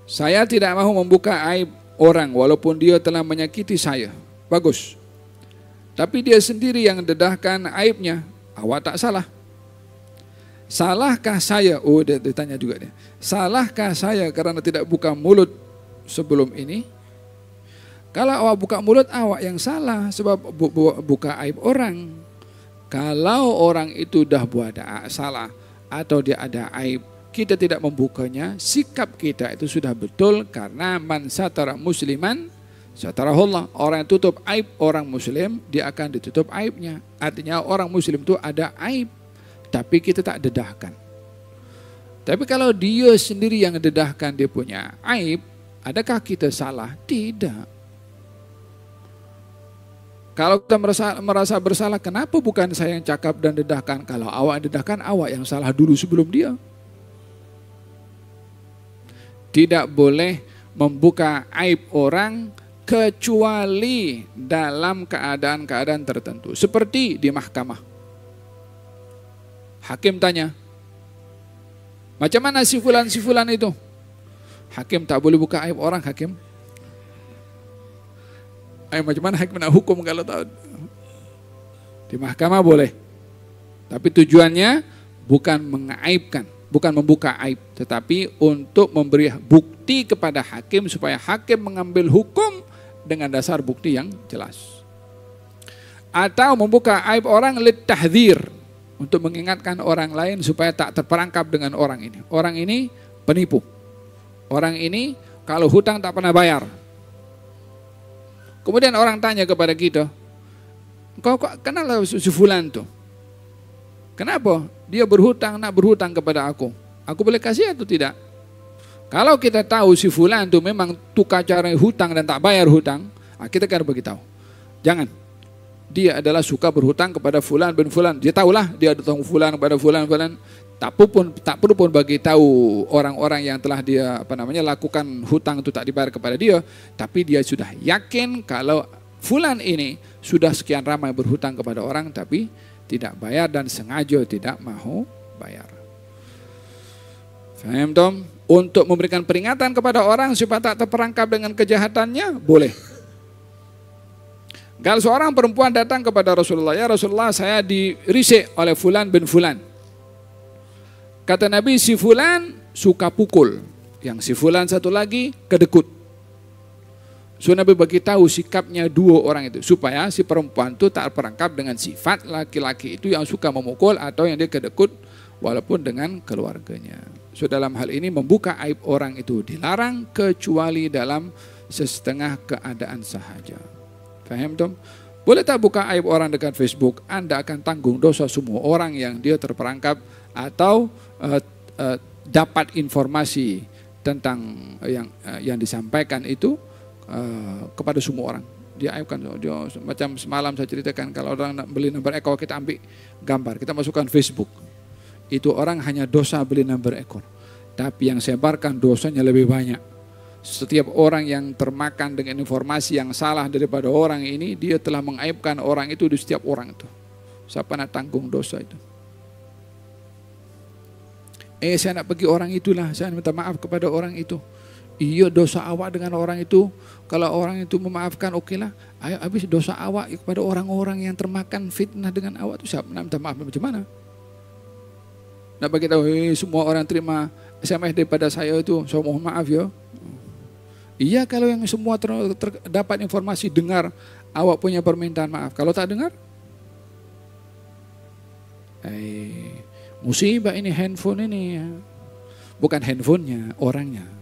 Saya tidak mau membuka aib orang walaupun dia telah menyakiti saya. Bagus. Tapi dia sendiri yang dedahkan aibnya. Awak tak salah. Salahkah saya? Oh, dia ditanya juga dia. Salahkah saya karena tidak buka mulut sebelum ini? Kalau awak buka mulut, awak yang salah sebab buka aib orang. Kalau orang itu dah buat salah atau dia ada aib, kita tidak membukanya, sikap kita itu sudah betul karena man satara musliman satarahullah. Orang yang tutup aib orang muslim, dia akan ditutup aibnya. Artinya orang muslim itu ada aib, tapi kita tak dedahkan. Tapi kalau dia sendiri yang dedahkan dia punya aib, adakah kita salah? Tidak. Kalau kita merasa bersalah, kenapa bukan saya yang cakap dan dedahkan? Kalau awak dedahkan, awak yang salah dulu sebelum dia. Tidak boleh membuka aib orang kecuali dalam keadaan-keadaan tertentu. Seperti di mahkamah. Hakim tanya, macam mana si fulan itu? Hakim tak boleh buka aib orang, hakim. Macam mana hakim nak hukum kalau tahu? Di mahkamah boleh. Tapi tujuannya bukan mengaibkan, bukan membuka aib, tetapi untuk memberi bukti kepada hakim supaya hakim mengambil hukum dengan dasar bukti yang jelas. Atau membuka aib orang litahdzir, untuk mengingatkan orang lain supaya tak terperangkap dengan orang ini. Orang ini penipu. Orang ini kalau hutang tak pernah bayar. Kemudian orang tanya kepada kita, kau kenal si fulan tuh? Kenapa? Dia nak berhutang kepada aku. Aku boleh kasih atau tidak? Kalau kita tahu si fulan tuh memang tukar cara hutang dan tak bayar hutang, kita akan beritahu. Jangan. Dia adalah suka berhutang kepada fulan bin fulan. Dia tahulah dia ada hutang fulan kepada fulan. Tak perlu pun bagi tahu orang-orang yang telah dia lakukan hutang itu tak dibayar kepada dia, tapi dia sudah yakin kalau fulan ini sudah sekian ramai berhutang kepada orang tapi tidak bayar dan sengaja tidak mau bayar. Faham Tom? Untuk memberikan peringatan kepada orang supaya tak terperangkap dengan kejahatannya, boleh. Kalau seorang perempuan datang kepada Rasulullah, ya Rasulullah, saya dirisik oleh fulan bin fulan. Kata Nabi, si fulan suka pukul, yang si fulan satu lagi kedekut. So Nabi bagi tahu sikapnya dua orang itu supaya si perempuan itu tak terperangkap dengan sifat laki-laki itu yang suka memukul atau yang dia kedekut walaupun dengan keluarganya. So dalam hal ini membuka aib orang itu dilarang kecuali dalam setengah keadaan sahaja. Faham Tom? Boleh tak buka aib orang dekat Facebook? Anda akan tanggung dosa semua orang yang dia terperangkap atau dapat informasi tentang yang disampaikan itu kepada semua orang. Dia aibkan, dia, macam semalam saya ceritakan kalau orang nak beli nomor ekor, kita ambil gambar, kita masukkan Facebook. Itu orang hanya dosa beli nomor ekor, tapi yang sebarkan dosanya lebih banyak. Setiap orang yang termakan dengan informasi yang salah daripada orang ini, dia telah mengaibkan orang itu di setiap orang itu. Siapa nak tanggung dosa itu? Saya nak pergi orang itulah, saya minta maaf kepada orang itu. Iya, dosa awak dengan orang itu, kalau orang itu memaafkan, okelah. Ayo habis dosa awak kepada orang-orang yang termakan fitnah dengan awak itu, siapa nak minta maaf macam mana? Nak bagi tahu, semua orang terima SMS daripada saya itu, saya mohon maaf ya. Iya, kalau yang semua dapat informasi, dengar awak punya permintaan maaf. Kalau tak dengar, musibah ini handphone ini ya. Bukan handphonenya, orangnya.